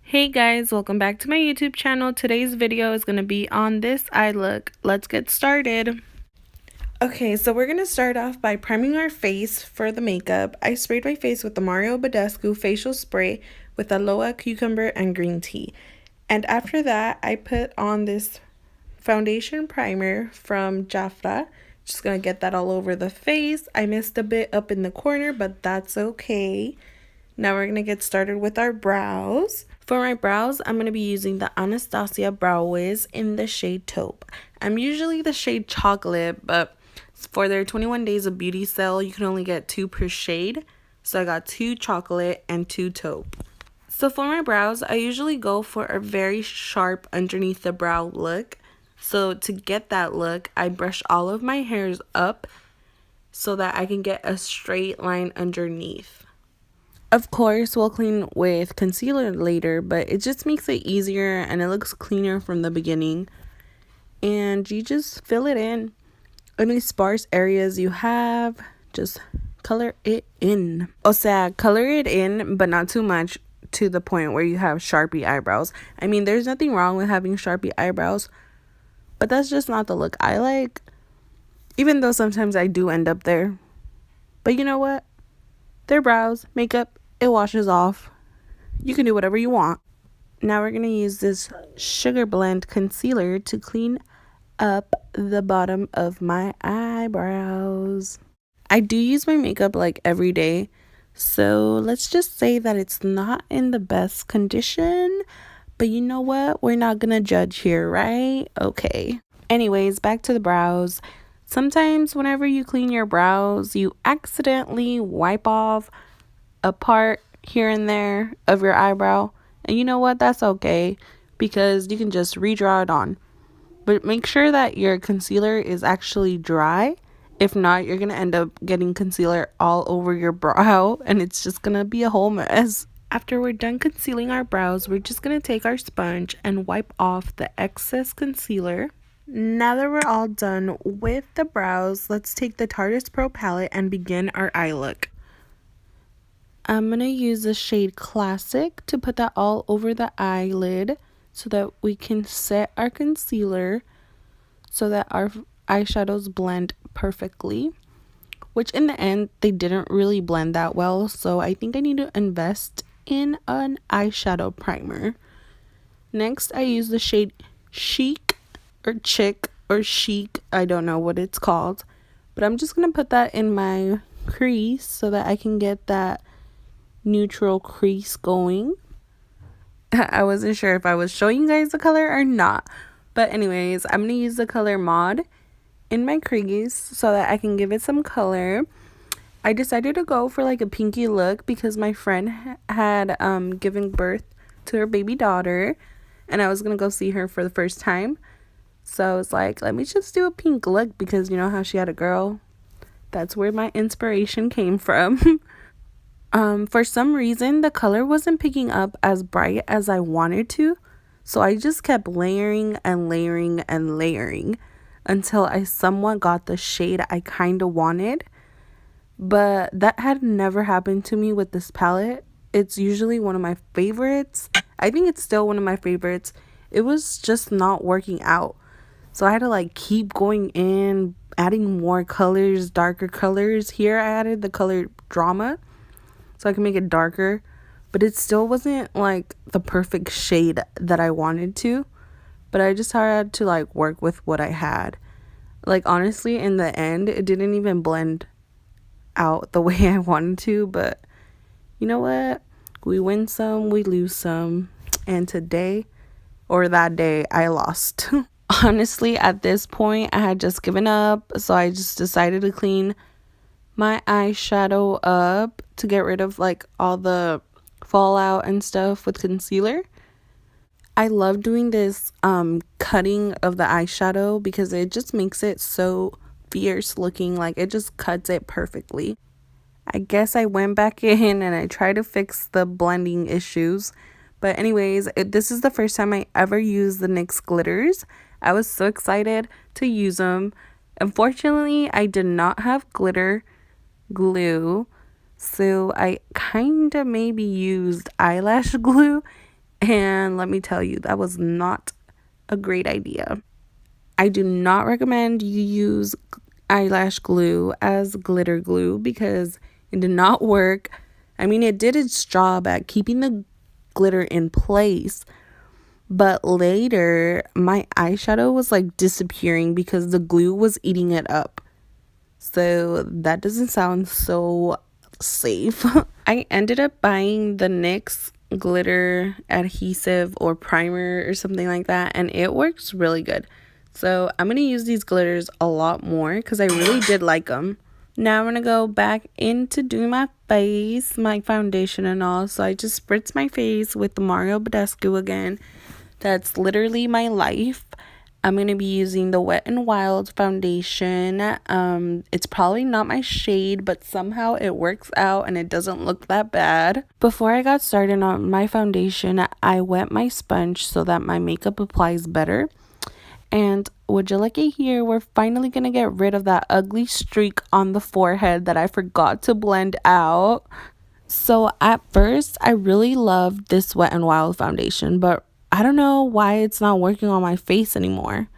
Hey guys, welcome back to my YouTube channel. Today's video is going to be on this eye look. Let's get started. Okay, so we're going to start off by priming our face for the makeup. I sprayed my face with the Mario Badescu facial spray with aloe, cucumber, and green tea. And after that, I put on this foundation primer from Jafra. Just going to get that all over the face. I missed a bit up in the corner, but that's okay. Now we're going to get started with our brows. For my brows, I'm going to be using the Anastasia Brow Wiz in the shade Taupe. I'm usually the shade Chocolate, but for their 21 days of beauty sale, you can only get 2 per shade. So I got 2 Chocolate and 2 Taupe. So for my brows, I usually go for a very sharp underneath the brow look. So to get that look, I brush all of my hairs up so that I can get a straight line underneath. Of course, we'll clean with concealer later, but it just makes it easier and it looks cleaner from the beginning. And you just fill it in. Any sparse areas you have, just color it in. O sea, color it in, but not too much to the point where you have Sharpie eyebrows. I mean, there's nothing wrong with having Sharpie eyebrows, but that's just not the look I like. Even though sometimes I do end up there. But you know what? They're brows, makeup, it washes off. You can do whatever you want. Now we're going to use this Sugar Blend concealer to clean up the bottom of my eyebrows. I do use my makeup like every day, so let's just say that it's not in the best condition. But you know what? We're not going to judge here, right? Okay. Anyways, back to the brows. Sometimes whenever you clean your brows, you accidentally wipe off a part here and there of your eyebrow. And you know what? That's okay, because you can just redraw it on. But make sure that your concealer is actually dry. If not, you're going to end up getting concealer all over your brow and it's just going to be a whole mess. After we're done concealing our brows, we're just going to take our sponge and wipe off the excess concealer. Now that we're all done with the brows, let's take the Tarte's Pro palette and begin our eye look. I'm going to use the shade Classic to put that all over the eyelid so that we can set our concealer so that our eyeshadows blend perfectly. Which in the end, they didn't really blend that well, so I think I need to invest in an eyeshadow primer. Next, I use the shade Chic or Chic or Chic, I don't know what it's called, but I'm just going to put that in my crease so that I can get that neutral crease going. I wasn't sure if I was showing you guys the color or not, but anyways, I'm going to use the color Mod in my crease so that I can give it some color. I decided to go for like a pinky look because my friend had given birth to her baby daughter and I was going to go see her for the first time. So I was like, let me just do a pink look because you know how she had a girl. That's where my inspiration came from. For some reason, the color wasn't picking up as bright as I wanted to. So I just kept layering and layering and layering until I somewhat got the shade I kind of wanted. But that had never happened to me with this palette. It's usually one of my favorites. I think it's still one of my favorites. It was just not working out. So I had to like keep going in, adding more colors, darker colors. Here I added the color Drama so I can make it darker. But it still wasn't like the perfect shade that I wanted to. But I just had to like work with what I had. Like honestly, in the end, it didn't even blend out the way I wanted to. But you know what? We win some, we lose some. And today, or that day, I lost. Honestly, at this point, I had just given up. So I just decided to clean my eyeshadow up to get rid of like all the fallout and stuff with concealer. I love doing this cutting of the eyeshadow because it just makes it so fierce looking. Like it just cuts it perfectly. I guess I went back in and I tried to fix the blending issues. But anyways, this is the first time I ever used the NYX glitters. I was so excited to use them. Unfortunately, I did not have glitter glue. So I kind of maybe used eyelash glue And let me tell you, that was not a great idea. I do not recommend you use eyelash glue as glitter glue because it did not work. I mean, it did its job at keeping the glitter in place, but later my eyeshadow was like disappearing because the glue was eating it up. So that doesn't sound so safe. I ended up buying the NYX glitter adhesive or primer or something like that, and it works really good. So I'm going to use these glitters a lot more because I really did like them. Now I'm going to go back into doing my face, my foundation and all. So I just spritz my face with the Mario Badescu again. That's literally my life. I'm going to be using the Wet n Wild foundation. It's probably not my shade, but somehow it works out and it doesn't look that bad. Before I got started on my foundation, I wet my sponge so that my makeup applies better. And would you like it here? We're finally going to get rid of that ugly streak on the forehead that I forgot to blend out. So at first, I really loved this Wet n Wild foundation, but I don't know why it's not working on my face anymore.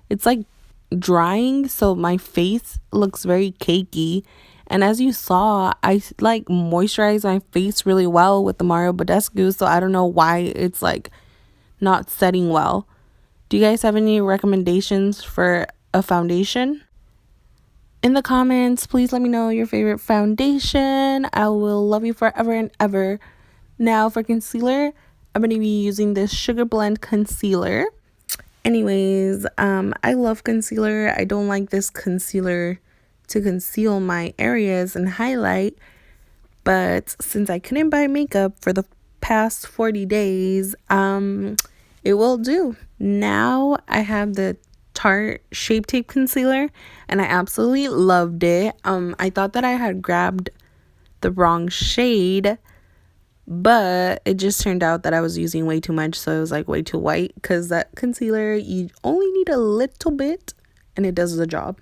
It's like drying, so my face looks very cakey. And as you saw, I like moisturized my face really well with the Mario Badescu, so I don't know why it's like not setting well. Do you guys have any recommendations for a foundation? In the comments, please let me know your favorite foundation. I will love you forever and ever. Now for concealer, I'm going to be using this Sugar Blend concealer. Anyways, I love concealer. I don't like this concealer to conceal my areas and highlight. But since I couldn't buy makeup for the past 40 days, it will do. Now I have the Tarte Shape Tape concealer and I absolutely loved it. I thought that I had grabbed the wrong shade, but it just turned out that I was using way too much, so it was like way too white, because that concealer, you only need a little bit and it does the job.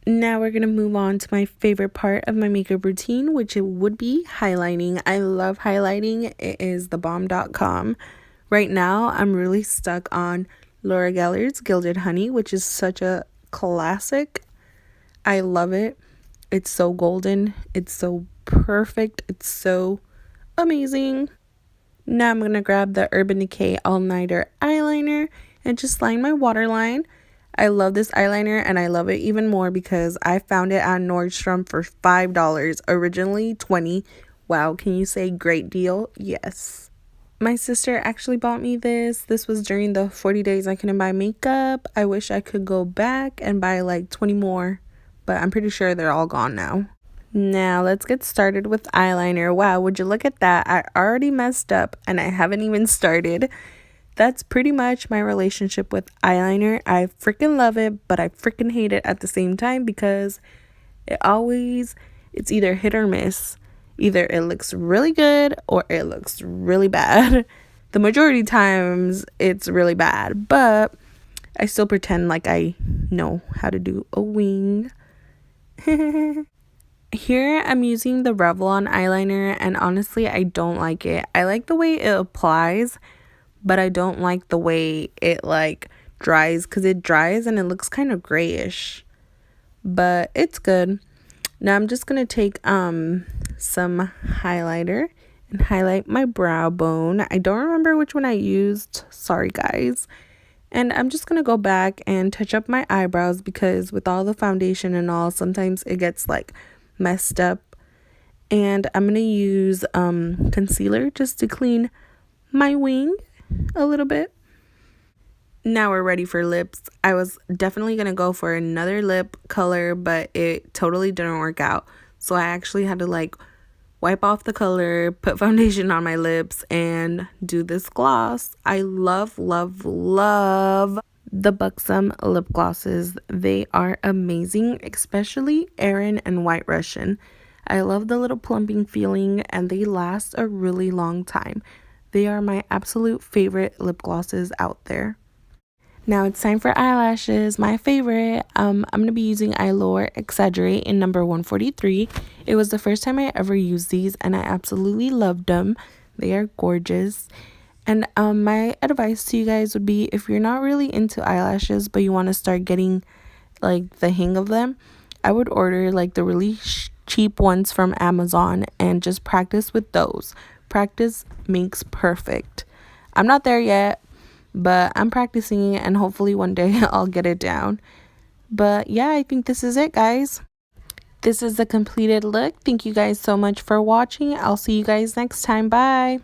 Now we're going to move on to my favorite part of my makeup routine, which it would be highlighting. I love highlighting. It is thebomb.com. Right now, I'm really stuck on Laura Geller's Gilded Honey, which is such a classic. I love it. It's so golden. It's so perfect. It's so amazing. Now I'm going to grab the Urban Decay All Nighter eyeliner and just line my waterline. I love this eyeliner and I love it even more because I found it at Nordstrom for $5, originally $20. Wow, can you say great deal? Yes. My sister actually bought me this. This was during the 40 days I couldn't buy makeup. I wish I could go back and buy like 20 more, but I'm pretty sure they're all gone now. Now let's get started with eyeliner. Wow, would you look at that? I already messed up and I haven't even started. That's pretty much my relationship with eyeliner. I freaking love it, but I freaking hate it at the same time because it's either hit or miss. Either it looks really good or it looks really bad. The majority of times it's really bad, but I still pretend like I know how to do a wing. Here I'm using the Revlon eyeliner and honestly I don't like it. I like the way it applies, but I don't like the way it like dries, because it dries and it looks kind of grayish, but it's good. Now I'm just going to take some highlighter and highlight my brow bone. I don't remember which one I used. Sorry, guys. And I'm just going to go back and touch up my eyebrows because with all the foundation and all, sometimes it gets like messed up. And I'm going to use concealer just to clean my wing a little bit. Now we're ready for lips. I was definitely going to go for another lip color, but it totally didn't work out. So I actually had to like wipe off the color, put foundation on my lips, and do this gloss. I love, love, love the Buxom lip glosses. They are amazing, especially Erin and White Russian. I love the little plumping feeling and they last a really long time. They are my absolute favorite lip glosses out there. Now it's time for eyelashes, my favorite. I'm going to be using Eyelure Exaggerate in number 143. It was the first time I ever used these and I absolutely loved them. They are gorgeous. And my advice to you guys would be, if you're not really into eyelashes but you want to start getting like the hang of them, I would order like the really cheap ones from Amazon and just practice with those. Practice makes perfect. I'm not there yet, but I'm practicing it, and hopefully one day I'll get it down. But yeah, I think this is it, guys. This is the completed look. Thank you guys so much for watching. I'll see you guys next time. Bye.